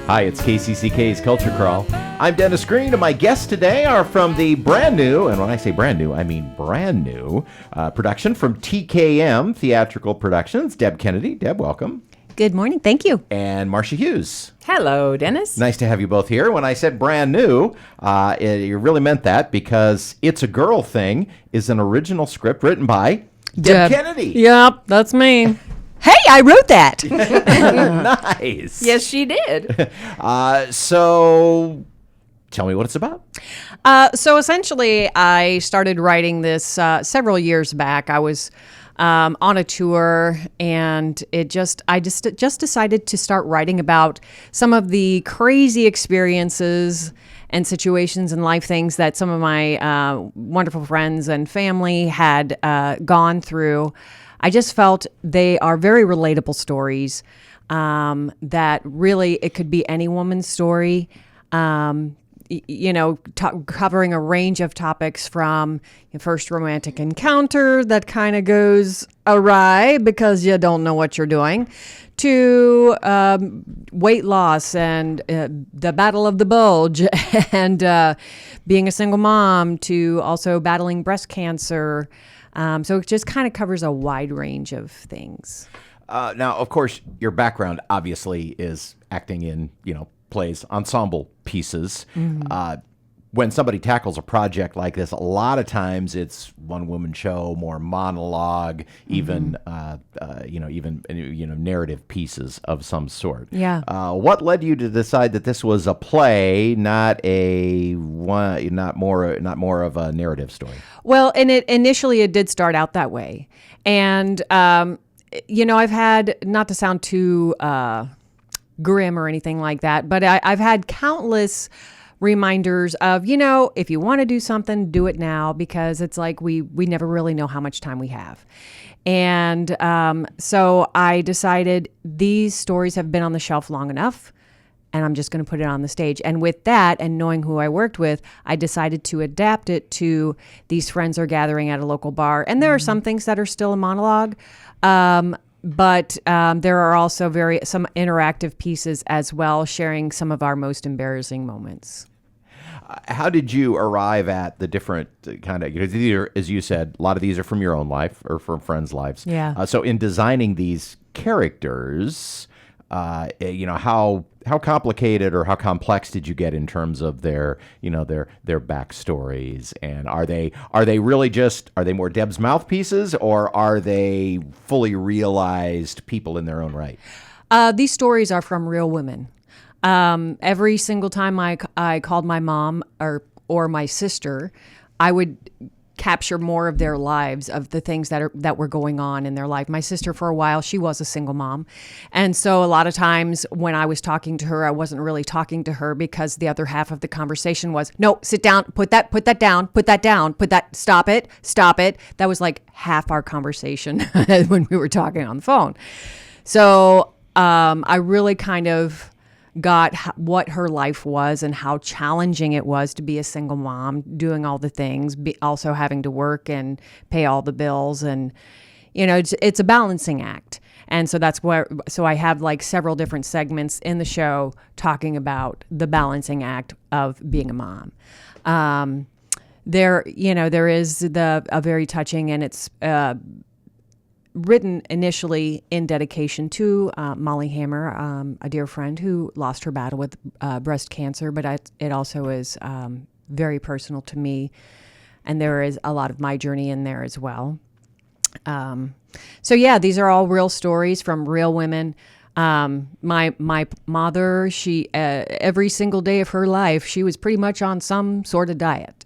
Hi, it's KCCK's Culture Crawl. I'm Dennis Green, and my guests today are from the brand new, and when I say brand new, I mean brand new, production from TKM Theatrical Productions. Deb Kennedy. Deb, welcome. Good morning. Thank you. And Marcia Hughes. Hello, Dennis. Nice to have you both here. When I said brand new, you really meant that because It's a Girl Thing is an original script written by Deb Kennedy. Yep, that's me. Hey, I wrote that. Nice. Yes, she did. So tell me what it's about. So essentially, I started writing this several years back. I was on a tour, and I just decided to start writing about some of the crazy experiences and situations and life things that some of my wonderful friends and family had gone through. I just felt they are very relatable stories that really, it could be any woman's story, covering a range of topics from your first romantic encounter that kind of goes awry because you don't know what you're doing, to weight loss and the battle of the bulge and being a single mom, to also battling breast cancer. So it just kind of covers a wide range of things. Now, of course, your background obviously is acting in, plays, ensemble pieces. Mm-hmm. When somebody tackles a project like this, a lot of times it's one-woman show, more monologue, even narrative pieces of some sort. Yeah. What led you to decide that this was a play, not more of a narrative story? Well, and initially it did start out that way, and I've had, not to sound too grim or anything like that, but I've had countless reminders of, if you want to do something, do it now, because it's like we never really know how much time we have. And so I decided these stories have been on the shelf long enough, and I'm just going to put it on the stage. And with that, and knowing who I worked with, I decided to adapt it to these friends are gathering at a local bar. And there are some things that are still a monologue, but there are also some interactive pieces as well, sharing some of our most embarrassing moments. How did you arrive at the different kind of, because either, as you said, a lot of these are from your own life or from friends' lives. Yeah. So in designing these characters, how complicated or how complex did you get in terms of their backstories? And are they more Deb's mouthpieces, or are they fully realized people in their own right? These stories are from real women. Every single time I called my mom or my sister, I would capture more of their lives, of the things that were going on in their life. My sister, for a while, she was a single mom. And so a lot of times when I was talking to her, I wasn't really talking to her, because the other half of the conversation was, no, sit down, put that down, stop it. That was like half our conversation when we were talking on the phone. So I really kind of got what her life was and how challenging it was to be a single mom, doing all the things, also having to work and pay all the bills. And, it's a balancing act. And so so I have like several different segments in the show talking about the balancing act of being a mom. There is a very touching, and it's, written initially in dedication to Molly Hammer, a dear friend who lost her battle with breast cancer, but it also is very personal to me, and there is a lot of my journey in there as well. So yeah, these are all real stories from real women. My mother, she every single day of her life, she was pretty much on some sort of diet.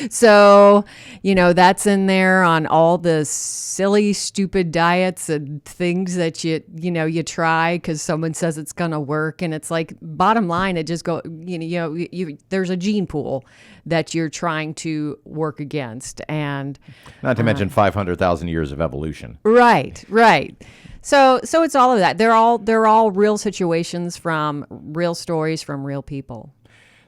So, that's in there, on all the silly, stupid diets and things that you try because someone says it's going to work. And it's like, bottom line, it just there's a gene pool that you're trying to work against. And not to mention 500,000 years of evolution. Right. So it's all of that. They're all real situations from real stories from real people.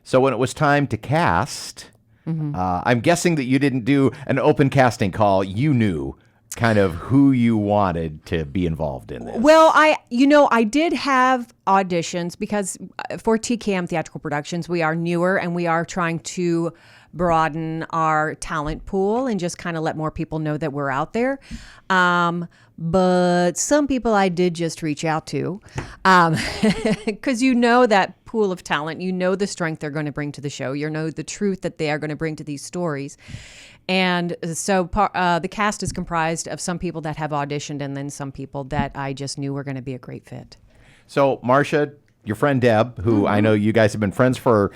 So when it was time to cast, I'm guessing that you didn't do an open casting call. You knew kind of who you wanted to be involved in this? Well, I did have auditions because for TKM Theatrical Productions, we are newer and we are trying to broaden our talent pool and just kind of let more people know that we're out there. But some people I did just reach out to because that pool of talent, the strength they're going to bring to the show, the truth that they are going to bring to these stories. And so the cast is comprised of some people that have auditioned and then some people that I just knew were going to be a great fit. So, Marcia, your friend Deb, who I know you guys have been friends for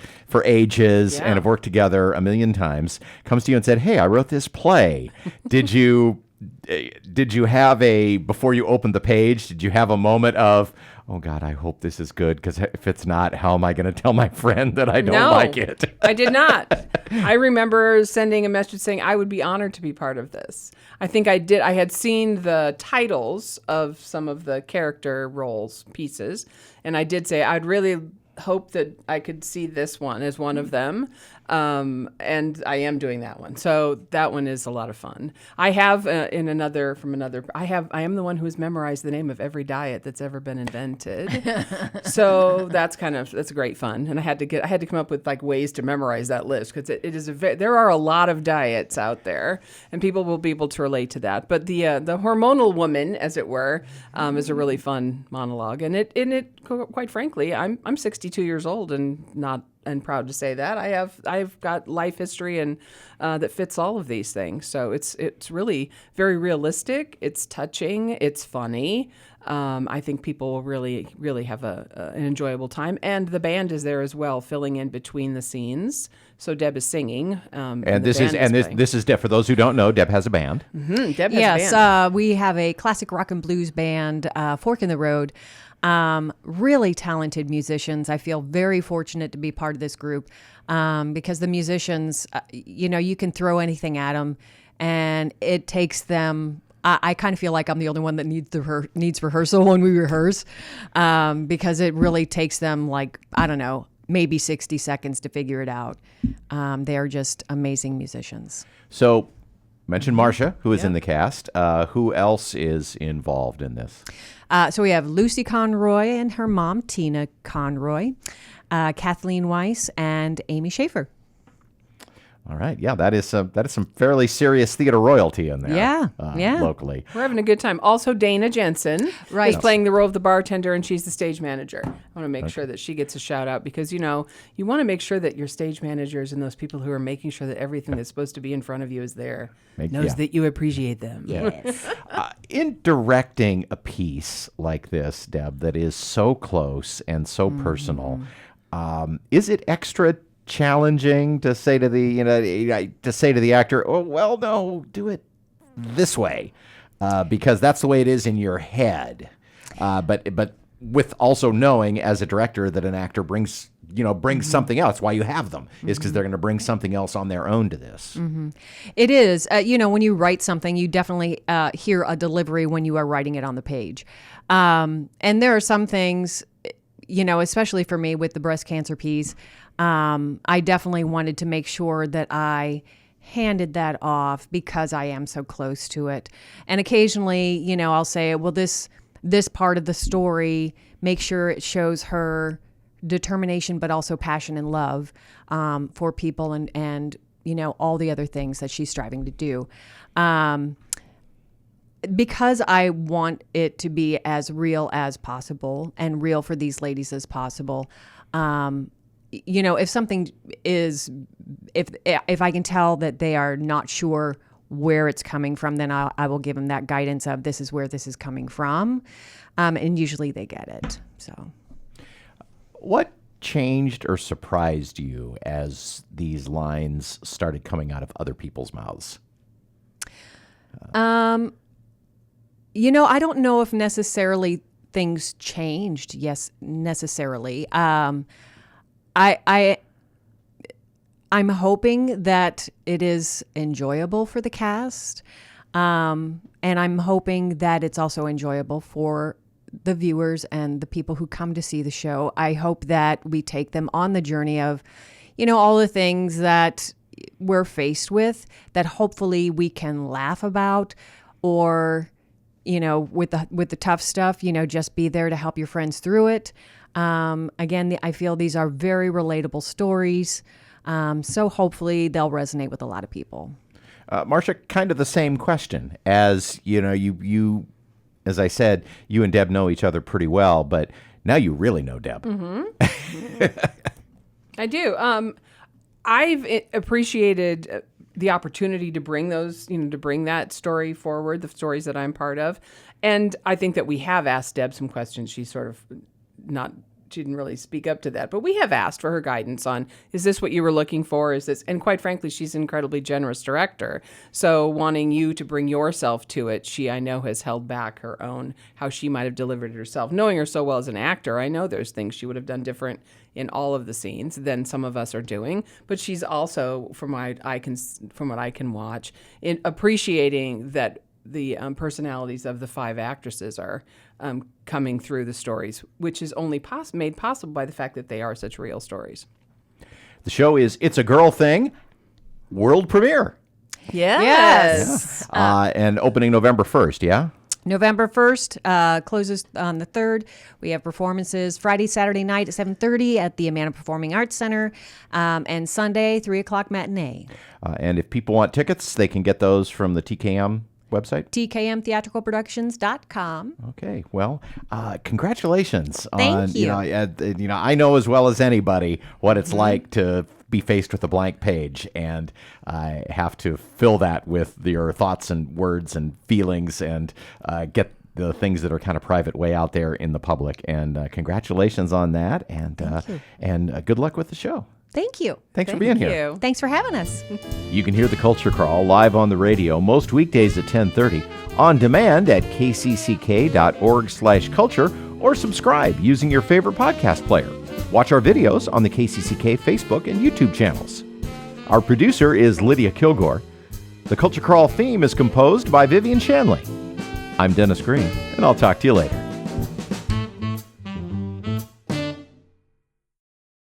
ages and have worked together a million times, comes to you and said, "Hey, I wrote this play. Did you have before you opened the page, did you have a moment of, oh God, I hope this is good, because if it's not, how am I going to tell my friend that I don't like it?" I did not. I remember sending a message saying I would be honored to be part of this. I think I did. I had seen the titles of some of the character roles pieces, and I did say I'd really hope that I could see this one as one of them. And I am doing that one. So that one is a lot of fun. I have I am the one who has memorized the name of every diet that's ever been invented. So that's great fun. And I had to come up with like ways to memorize that list, because there are a lot of diets out there and people will be able to relate to that. But the hormonal woman, as it were, is a really fun monologue. And it quite frankly, I'm 62 years old and proud to say that I've got life history and that fits all of these things. So it's really very realistic. It's touching. It's funny. I think people will really, really have an enjoyable time. And the band is there as well, filling in between the scenes. So Deb is singing. This is Deb. For those who don't know, Deb has a band. Mm-hmm. Deb has a band. We have a classic rock and blues band, Fork in the Road. Really talented musicians. I feel very fortunate to be part of this group because the musicians, you can throw anything at them and it takes them. I kind of feel like I'm the only one that needs rehearsal when we rehearse because it really takes them maybe 60 seconds to figure it out. They are just amazing musicians. So, mention Marcia, who is in the cast. Who else is involved in this? So we have Lucy Conroy and her mom, Tina Conroy, Kathleen Weiss, and Amy Schaefer. All right. Yeah, that is some fairly serious theater royalty in there. Yeah. Locally. We're having a good time. Also, Dana Jensen is playing the role of the bartender, and she's the stage manager. I want to make sure that she gets a shout out because, you want to make sure that your stage managers and those people who are making sure that everything that's supposed to be in front of you is there knows that you appreciate them. Yes. In directing a piece like this, Deb, that is so close and so personal, is it extra challenging to say to the actor, "Oh, well, no, do it this way," because that's the way it is in your head. But with also knowing as a director that an actor brings something else. Why you have them is because they're going to bring something else on their own to this. Mm-hmm. It is. When you write something, you definitely hear a delivery when you are writing it on the page. And there are some things, especially for me with the breast cancer piece, I definitely wanted to make sure that I handed that off because I am so close to it. And occasionally, I'll say, well, this part of the story, make sure it shows her determination, but also passion and love for people and all the other things that she's striving to do. Because I want it to be as real as possible and real for these ladies as possible. If something is, if I can tell that they are not sure where it's coming from, then I will give them that guidance of this is where this is coming from. And usually they get it. So. What changed or surprised you as these lines started coming out of other people's mouths? I don't know if necessarily things changed. Yes, necessarily. I'm hoping that it is enjoyable for the cast. And I'm hoping that it's also enjoyable for the viewers and the people who come to see the show. I hope that we take them on the journey of, all the things that we're faced with that hopefully we can laugh about or, with the tough stuff, just be there to help your friends through it. Again, I feel these are very relatable stories. So hopefully they'll resonate with a lot of people. Marcia, kind of the same question as, you, as I said, you and Deb know each other pretty well, but now you really know Deb. Mm-hmm. I do. I've appreciated the opportunity to bring those, to bring that story forward, the stories that I'm part of. And I think that we have asked Deb some questions. She's sort of she didn't really speak up to that, but we have asked for her guidance on, is this what you were looking for? Is this, and quite frankly, she's an incredibly generous director. So wanting you to bring yourself to it, she, I know, has held back her own, how she might have delivered it herself. Knowing her so well as an actor, I know there's things she would have done different in all of the scenes than some of us are doing. But she's also, from what I can watch, in appreciating that the personalities of the 5 actresses are coming through the stories, which is only made possible by the fact that they are such real stories. The show is It's a Girl Thing, world premiere. Yes. Yeah. And opening November 1st, yeah? November 1st, closes on the 3rd. We have performances Friday, Saturday night at 7:30 at the Amana Performing Arts Center, and Sunday, 3 o'clock matinee. And if people want tickets, they can get those from the TKM website? TKMtheatricalproductions.com. Okay. Well, congratulations. Thank you. I know as well as anybody what it's like to be faced with a blank page and have to fill that with your thoughts and words and feelings and get the things that are kind of private way out there in the public. And congratulations on that. And good luck with the show. Thank you. Thanks for being here. Thanks for having us. You can hear The Culture Crawl live on the radio most weekdays at 10:30, on demand at kcck.org/culture, or subscribe using your favorite podcast player. Watch our videos on the KCCK Facebook and YouTube channels. Our producer is Lydia Kilgore. The Culture Crawl theme is composed by Vivian Shanley. I'm Dennis Green, and I'll talk to you later.